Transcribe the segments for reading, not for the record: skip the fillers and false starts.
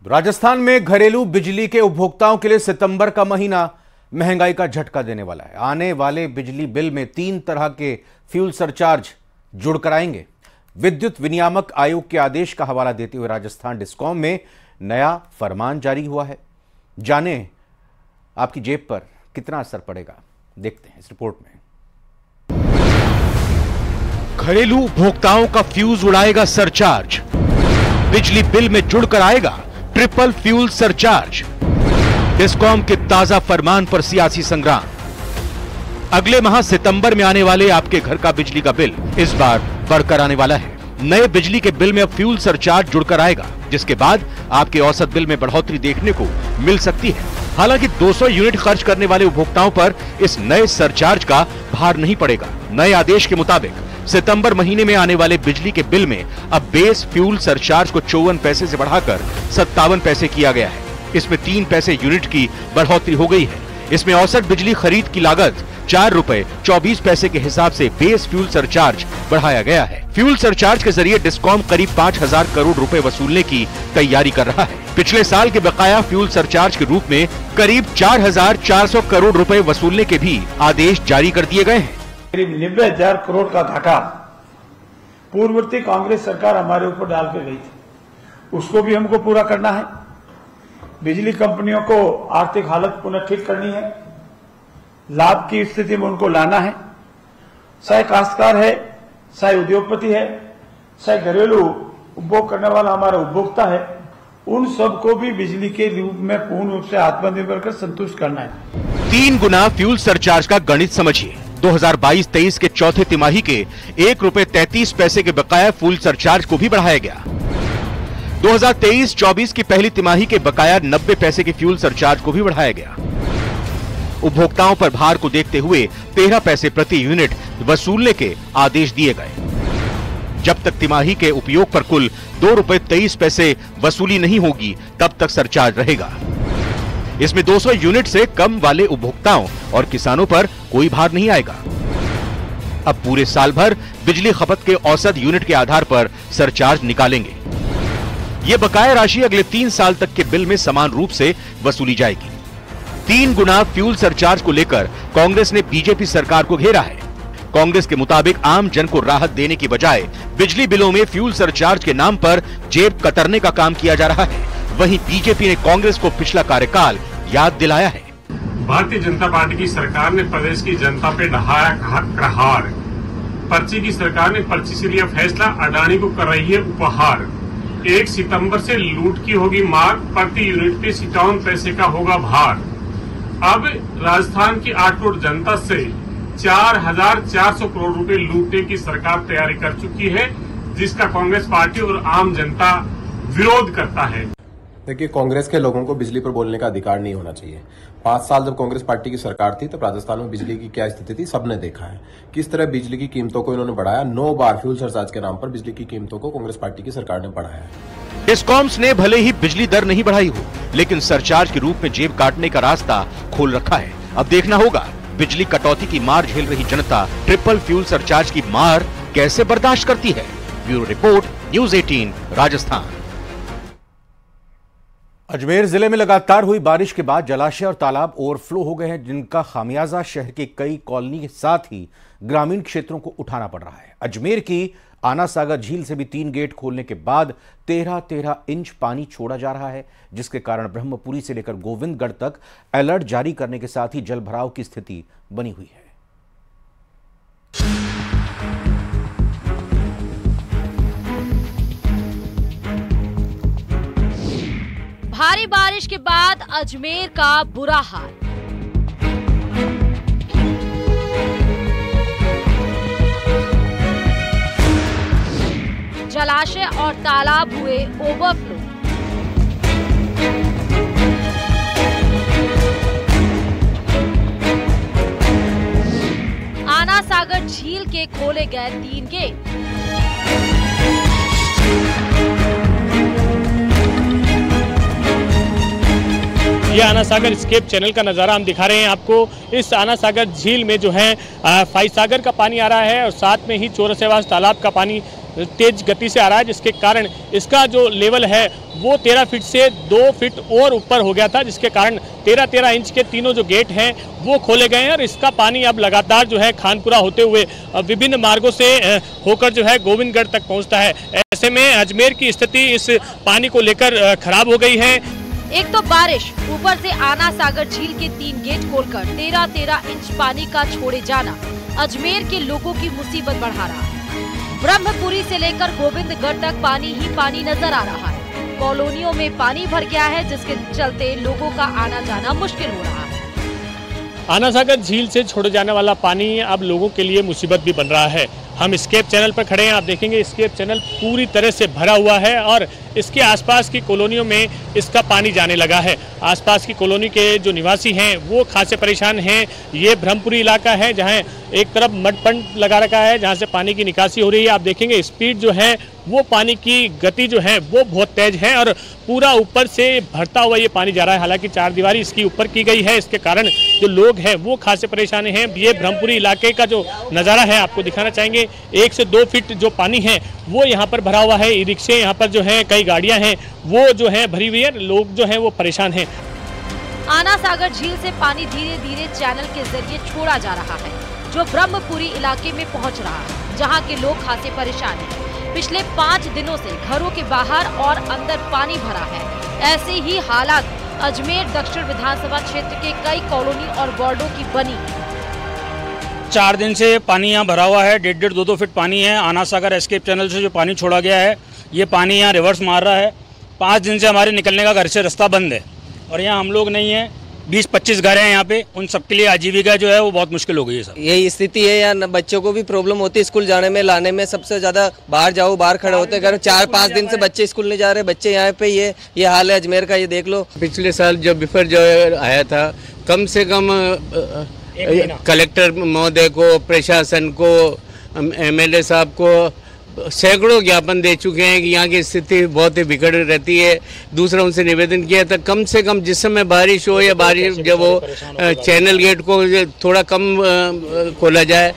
राजस्थान में घरेलू बिजली के उपभोक्ताओं के लिए सितंबर का महीना महंगाई का झटका देने वाला है। आने वाले बिजली बिल में 3 तरह के फ्यूल सरचार्ज जुड़कर आएंगे। विद्युत विनियामक आयोग के आदेश का हवाला देते हुए राजस्थान डिस्कॉम में नया फरमान जारी हुआ है। जाने आपकी जेब पर कितना असर पड़ेगा, देखते हैं इस रिपोर्ट में। घरेलू उपभोक्ताओं का फ्यूज उड़ाएगा सरचार्ज, बिजली बिल में जुड़कर आएगा ट्रिपल फ्यूल सरचार्ज। डिस्कॉम के ताजा फरमान पर सियासी संग्राम। अगले माह सितंबर में आने वाले आपके घर का बिजली का बिल इस बार बढ़कर आने वाला है। नए बिजली के बिल में अब फ्यूल सरचार्ज जुड़कर आएगा, जिसके बाद आपके औसत बिल में बढ़ोतरी देखने को मिल सकती है। हालांकि 200 यूनिट खर्च करने वाले उपभोक्ताओं पर इस नए सरचार्ज का भार नहीं पड़ेगा। नए आदेश के मुताबिक सितंबर महीने में आने वाले बिजली के बिल में अब बेस फ्यूल सरचार्ज को 54 पैसे से बढ़ाकर 57 पैसे किया गया है। इसमें 3 पैसे यूनिट की बढ़ोतरी हो गई है। इसमें औसत बिजली खरीद की लागत 4 रुपए 24 पैसे के हिसाब से बेस फ्यूल सरचार्ज बढ़ाया गया है। फ्यूल सरचार्ज के जरिए डिस्कॉम करीब 5,000 करोड़ रुपए वसूलने की तैयारी कर रहा है। पिछले साल के बकाया फ्यूल सरचार्ज के रूप में करीब 4,400 करोड़ रुपए वसूलने के भी आदेश जारी कर दिए गए हैं। करीब 90,000 करोड़ का घाटा पूर्ववर्ती कांग्रेस सरकार हमारे ऊपर डाल के गई थी, उसको भी हमको पूरा करना है। बिजली कंपनियों को आर्थिक हालत पुनः ठीक करनी है, लाभ की स्थिति में उनको लाना है। चाहे काश्तकार है, चाहे उद्योगपति है, चाहे घरेलू उपभोग करने वाला हमारा उपभोक्ता है, उन सबको भी बिजली के रूप में पूर्ण रूप से आत्मनिर्भर कर संतुष्ट करना है। 3 गुना फ्यूल सरचार्ज का गणित समझिए। 2022-23 के चौथे तिमाही के 1 रुपए 33 पैसे के बकाया फ्यूल सरचार्ज को भी बढ़ाया गया। 2023-24 की पहली तिमाही के बकाया 90 पैसे के फ्यूल सरचार्ज को भी बढ़ाया गया। उपभोक्ताओं पर भार को देखते हुए 13 पैसे प्रति यूनिट वसूलने के आदेश दिए गए। जब तक तिमाही के उपयोग पर कुल 2 रुपए 23 पैसे वसूली नहीं होगी, तब तक सरचार्ज रहेगा। इसमें 200 यूनिट से कम वाले उपभोक्ताओं और किसानों पर कोई भार नहीं आएगा। अब पूरे साल भर बिजली खपत के औसत यूनिट के आधार पर सरचार्ज निकालेंगे। यह बकाया राशि अगले 3 साल तक के बिल में समान रूप से वसूली जाएगी। 3 गुना फ्यूल सरचार्ज को लेकर कांग्रेस ने बीजेपी सरकार को घेरा है। कांग्रेस के मुताबिक आम जन को राहत देने की बजाय बिजली बिलों में फ्यूल सरचार्ज के नाम पर जेब कतरने का काम किया जा रहा है। वहीं बीजेपी ने कांग्रेस को पिछला कार्यकाल याद दिलाया है। भारतीय जनता पार्टी की सरकार ने प्रदेश की जनता पे ढहाया प्रहार। पर्ची की सरकार ने पर्ची से लिया फैसला, अडानी को कर रही है उपहार। 1 सितंबर से लूट की होगी मार, प्रति यूनिट पे 57 पैसे का होगा भार। अब राजस्थान की 8 करोड़ जनता से 4,400 करोड़ रुपए लूटने की सरकार तैयारी कर चुकी है, जिसका कांग्रेस पार्टी और आम जनता विरोध करता है। देखिए, कांग्रेस के लोगों को बिजली पर बोलने का अधिकार नहीं होना चाहिए। 5 साल जब कांग्रेस पार्टी की सरकार थी, तब राजस्थान में बिजली की क्या स्थिति थी सबने देखा है। किस तरह बिजली की कीमतों को इन्होंने बढ़ाया। 9 बार फ्यूल सरचार्ज के नाम पर बिजली की कीमतों को कांग्रेस पार्टी की सरकार ने बढ़ाया है। डिस्कॉम्स ने भले ही बिजली दर नहीं बढ़ाई हो, लेकिन सरचार्ज के रूप में जेब काटने का रास्ता खोल रखा है। अब देखना होगा बिजली कटौती की मार झेल रही जनता ट्रिपल फ्यूल सरचार्ज की मार कैसे बर्दाश्त करती है। Bureau report, news 18 Rajasthan. Ajmer जिले में लगातार हुई बारिश के बाद जलाशय और तालाब ओवरफ्लो हो गए हैं, जिनका खामियाजा शहर के कई कॉलोनी के साथ ही ग्रामीण क्षेत्रों को उठाना पड़ रहा है। अजमेर की आना सागर झील से भी 3 गेट खोलने के बाद 13-13 इंच पानी छोड़ा जा रहा है, जिसके कारण ब्रह्मपुरी से लेकर गोविंदगढ़ तक अलर्ट जारी करने के साथ ही जलभराव की स्थिति बनी हुई है। भारी बारिश के बाद अजमेर का बुरा हाल। जलाशय और तालाब हुए ओवरफ्लो। आना सागर झील के खोले गए 3 गेट। ये आना सागर स्केप चैनल का नज़ारा हम दिखा रहे हैं आपको। इस आना सागर झील में जो है फाई सागर का पानी आ रहा है और साथ में ही चौरसेवास तालाब का पानी तेज गति से आ रहा है, जिसके कारण इसका जो लेवल है वो 13 फीट से 2 फीट और ऊपर हो गया था, जिसके कारण 13-13 इंच के तीनों जो गेट हैं वो खोले गए हैं और इसका पानी अब लगातार जो है खानपुरा होते हुए विभिन्न मार्गों से होकर जो है गोविंदगढ़ तक पहुंचता है। ऐसे में अजमेर की स्थिति इस पानी को लेकर खराब हो गई है। एक तो बारिश, ऊपर से आना सागर झील के 3 गेट खोलकर 13-13 इंच पानी का छोड़े जाना अजमेर के लोगों की मुसीबत बढ़ा रहा है। ब्रह्मपुरी से लेकर गोविंदगढ़ तक पानी ही पानी नजर आ रहा है। कॉलोनियों में पानी भर गया है, जिसके चलते लोगों का आना जाना मुश्किल हो रहा है। आना सागर झील से छोड़े जाने वाला पानी अब लोगों के लिए मुसीबत भी बन रहा है। हम एस्केप चैनल पर खड़े हैं, आप देखेंगे एस्केप चैनल पूरी तरह से भरा हुआ है और इसके आसपास की कॉलोनियों में इसका पानी जाने लगा है। आसपास की कॉलोनी के जो निवासी हैं वो खासे परेशान हैं। ये ब्रह्मपुरी इलाका है जहां एक तरफ मड पंप लगा रखा है जहां से पानी की निकासी हो रही है। आप देखेंगे स्पीड जो है वो पानी की गति जो है वो बहुत तेज है और पूरा ऊपर से भरता हुआ ये पानी जा रहा है। हालांकि 4 दीवारी इसकी ऊपर की गई है, इसके कारण जो लोग हैं वो खासे परेशान हैं। ये ब्रह्मपुरी इलाके का जो नज़ारा है आपको दिखाना चाहेंगे। 1 से 2 फीट जो पानी है वो यहाँ पर भरा हुआ है। ई रिक्शे यहाँ पर जो है, कई गाड़ियाँ हैं वो जो है भरी हुई है, लोग जो हैं वो परेशान हैं। आना सागर झील से पानी धीरे धीरे चैनल के जरिए छोड़ा जा रहा है, जो ब्रह्मपुरी इलाके में पहुंच रहा है, जहां के लोग खासे परेशान हैं। पिछले 5 दिनों से घरों के बाहर और अंदर पानी भरा है। ऐसे ही हालात अजमेर दक्षिण विधानसभा क्षेत्र के कई कॉलोनी और वार्डों की बनी। 4 दिन से पानी यहाँ भरा हुआ है, 1.5 2 फीट पानी है। आना सागर एस्केप चैनल से जो पानी छोड़ा गया है ये पानी यहाँ रिवर्स मार रहा है। 5 दिन से हमारे निकलने का घर से रास्ता बंद है और यहाँ हम लोग नहीं हैं। 20-25 घर हैं यहाँ पे, उन सबके लिए आजीविका जो है वो बहुत मुश्किल हो गई है सर। यही स्थिति है, यहाँ बच्चों को भी प्रॉब्लम होती है स्कूल जाने में लाने में। सबसे ज्यादा बाहर जाओ, बाहर खड़े होते हैं। 4-5 दिन से बच्चे स्कूल नहीं जा रहे, बच्चे यहाँ पे ये हाल है अजमेर का। ये देख लो, पिछले साल जब बिफर जो आया था, कम से कम कलेक्टर महोदय को, प्रशासन को, MLA साहब को सैकड़ों ज्ञापन दे चुके हैं कि यहाँ की स्थिति बहुत ही बिगड़ रहती है। दूसरा उनसे निवेदन किया था कम से कम जिस समय बारिश हो या बारिश जब वो चैनल गेट को थोड़ा कम खोला जाए।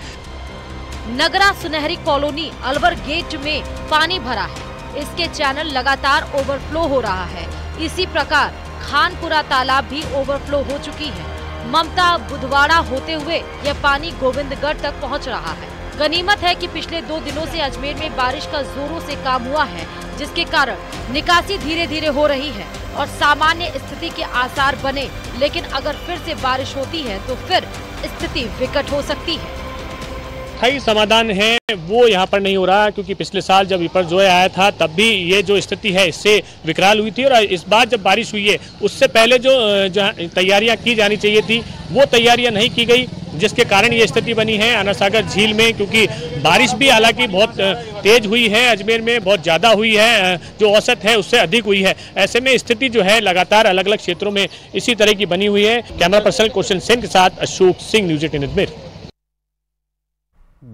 नगरा सुनहरी कॉलोनी अलवर गेट में पानी भरा है, इसके चैनल लगातार ओवरफ्लो हो रहा है। इसी प्रकार खानपुरा तालाब भी ओवरफ्लो हो चुकी है। ममता बुधवाड़ा होते हुए यह पानी गोविंदगढ़ तक पहुँच रहा है। गनीमत है कि पिछले 2 दिनों से अजमेर में बारिश का जोरों से काम हुआ है, जिसके कारण निकासी धीरे धीरे हो रही है और सामान्य स्थिति के आसार बने। लेकिन अगर फिर से बारिश होती है तो फिर स्थिति विकट हो सकती है। स्थायी समाधान है वो यहाँ पर नहीं हो रहा, क्योंकि पिछले साल जब विपर्जोय आया था तब भी ये जो स्थिति है इससे विकराल हुई थी और इस बार जब बारिश हुई है उससे पहले जो तैयारियां की जानी चाहिए थी वो तैयारियां नहीं की गई, जिसके कारण ये स्थिति बनी है आना सागर झील में। क्योंकि बारिश भी हालांकि बहुत तेज हुई है, अजमेर में बहुत ज़्यादा हुई है, जो औसत है उससे अधिक हुई है। ऐसे में स्थिति जो है लगातार अलग अलग क्षेत्रों में इसी तरह की बनी हुई है। कैमरा पर्सन कौशल सेन के साथ अशोक सिंह, न्यूज़ 18 अजमेर।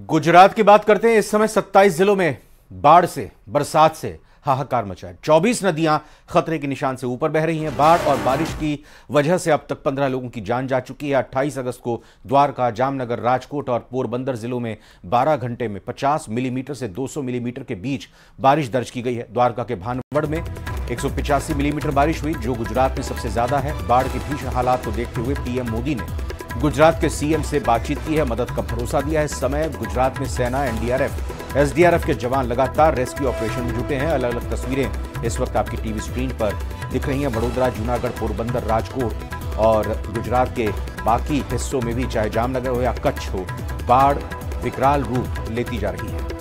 गुजरात की बात करते हैं। इस समय 27 जिलों में बाढ़ से, बरसात से हाहाकार मचा है। 24 नदियां खतरे के निशान से ऊपर बह रही हैं। बाढ़ और बारिश की वजह से अब तक 15 लोगों की जान जा चुकी है। 28 अगस्त को द्वारका, जामनगर, राजकोट और पोरबंदर जिलों में 12 घंटे में 50 मिलीमीटर से 200 मिलीमीटर के बीच बारिश दर्ज की गई है। द्वारका के भानवड़ में 185 मिलीमीटर बारिश हुई, जो गुजरात में सबसे ज्यादा है। बाढ़ के भीषण हालात को देखते हुए पीएम मोदी ने गुजरात के सीएम से बातचीत की है, मदद का भरोसा दिया है। इस समय गुजरात में सेना, एनडीआरएफ, एसडीआरएफ के जवान लगातार रेस्क्यू ऑपरेशन में जुटे हैं। अलग अलग तस्वीरें इस वक्त आपकी टीवी स्क्रीन पर दिख रही हैं। वडोदरा, जूनागढ़, पोरबंदर, राजकोट और गुजरात के बाकी हिस्सों में भी, चाहे जामनगर हो या कच्छ हो, बाढ़ विकराल रूप लेती जा रही है।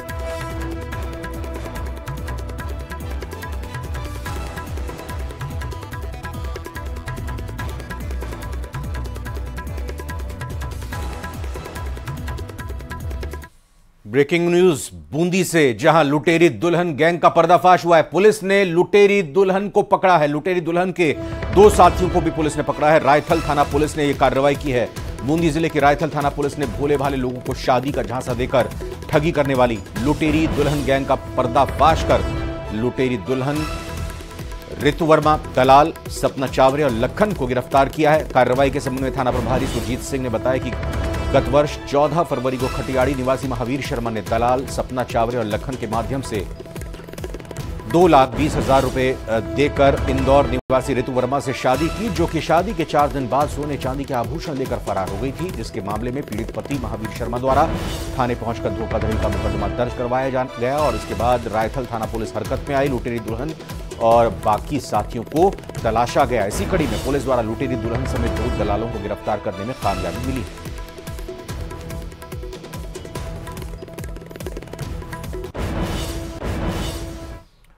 ब्रेकिंग न्यूज बूंदी से, जहां लुटेरी दुल्हन गैंग का पर्दाफाश हुआ है। पुलिस ने लुटेरी दुल्हन को पकड़ा है। लुटेरी दुल्हन के 2 साथियों को भी पुलिस ने पकड़ा है। रायथल थाना पुलिस ने यह कार्रवाई की है। बूंदी जिले की रायथल थाना पुलिस ने भोले भाले लोगों को शादी का झांसा देकर ठगी करने वाली लुटेरी दुल्हन गैंग का पर्दाफाश कर लुटेरी दुल्हन ऋतु वर्मा, दलाल सपना चावरे और लखन को गिरफ्तार किया है। कार्रवाई के संबंध में थाना प्रभारी सुजीत सिंह ने बताया कि गत वर्ष 14 फरवरी को खटियाड़ी निवासी महावीर शर्मा ने दलाल सपना चावरे और लखन के माध्यम से 2,20,000 रुपए देकर इंदौर निवासी ऋतु वर्मा से शादी की, जो कि शादी के 4 दिन बाद सोने चांदी के आभूषण लेकर फरार हो गई थी, जिसके मामले में पीड़ित पति महावीर शर्मा द्वारा थाने पहुंचकर धोखाधड़ी का मुकदमा दर्ज करवाया गया और इसके बाद रायथल थाना पुलिस हरकत में आई। लुटेरी दुल्हन और बाकी साथियों को तलाशा गया। इसी कड़ी में पुलिस द्वारा लुटेरी दुल्हन समेत 2 दलालों को गिरफ्तार करने में कामयाबी मिली है।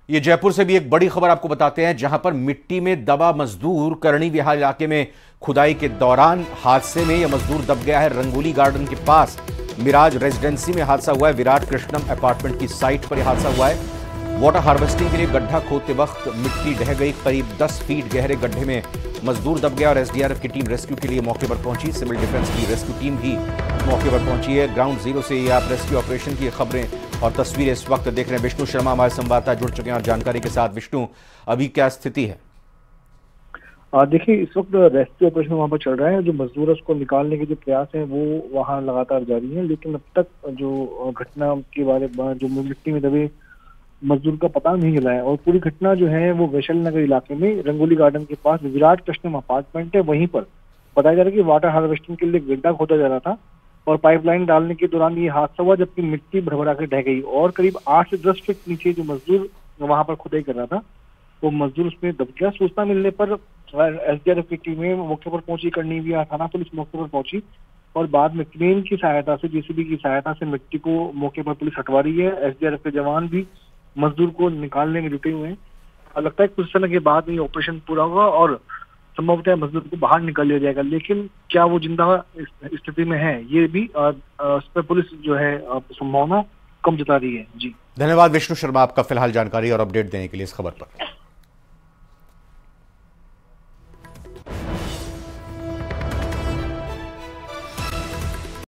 ये जयपुर से भी एक बड़ी खबर आपको बताते हैं, जहां पर मिट्टी में दबा मजदूर करणी विहार इलाके में खुदाई के दौरान हादसे में यह मजदूर दब गया है। रंगोली गार्डन के पास मिराज रेजिडेंसी में हादसा हुआ है। विराट कृष्णम अपार्टमेंट की साइट पर यह हादसा हुआ है। वाटर हार्वेस्टिंग के लिए गड्ढा खोदते वक्त मिट्टी ढह गई। करीब 10 फीट गहरे गड्ढे में मजदूर दब गया और एसडीआरएफ की टीम रेस्क्यू के लिए मौके पर पहुंची। सिविल डिफेंस की रेस्क्यू टीम भी मौके पर पहुंची है। ग्राउंड जीरो से ये आप रेस्क्यू ऑपरेशन की खबरें और तस्वीरें इस वक्त देख रहे हैं। विष्णु शर्मा हमारे संवाददाता जुड़ चुके हैं और जानकारी के साथ। विष्णु, अभी क्या स्थिति है? देखिए, इस वक्त रेस्क्यू ऑपरेशन वहां पर चल रहा है। जो मजदूर है उसको निकालने के जो प्रयास हैं वो वहां लगातार जारी हैं, लेकिन अब तक जो घटना के बारे में जो मिट्टी में दबे मजदूर का पता नहीं चला है। और पूरी घटना जो है वो वैशाली नगर इलाके में रंगोली गार्डन के पास विराट कृष्णम अपार्टमेंट है, वहीं पर बताया जा रहा है कि वाटर हार्वेस्टिंग के लिए गड्ढा खोदा जा रहा था और पाइपलाइन डालने के दौरान ये हादसा हुआ, जबकि मिट्टी भरभरा कर ढह गई और करीब 8 से 10 फीट नीचे जो मजदूर वहां पर खुदाई कर रहा था वो मजदूर उसमें दब गया। सूचना मिलने पर एसडीआरएफ की टीमें मौके पर पहुंची, करनी भी थाना पुलिस मौके पर पहुंची और बाद में क्रेन की सहायता से, जेसीबी की सहायता से मिट्टी को मौके पर पुलिस हटवा रही है। एसडीआरएफ के जवान भी मजदूर को निकालने में जुटे हुए हैं। लगता है कुछ समय के बाद ये ऑपरेशन पूरा होगा और संभवतः मजदूर को बाहर निकाल लिया जाएगा, लेकिन क्या वो जिंदा स्थिति में है ये भी इस पर पुलिस जो है संभावना कम जता रही है। जी, धन्यवाद विष्णु शर्मा आपका फिलहाल जानकारी और अपडेट देने के लिए इस खबर पर।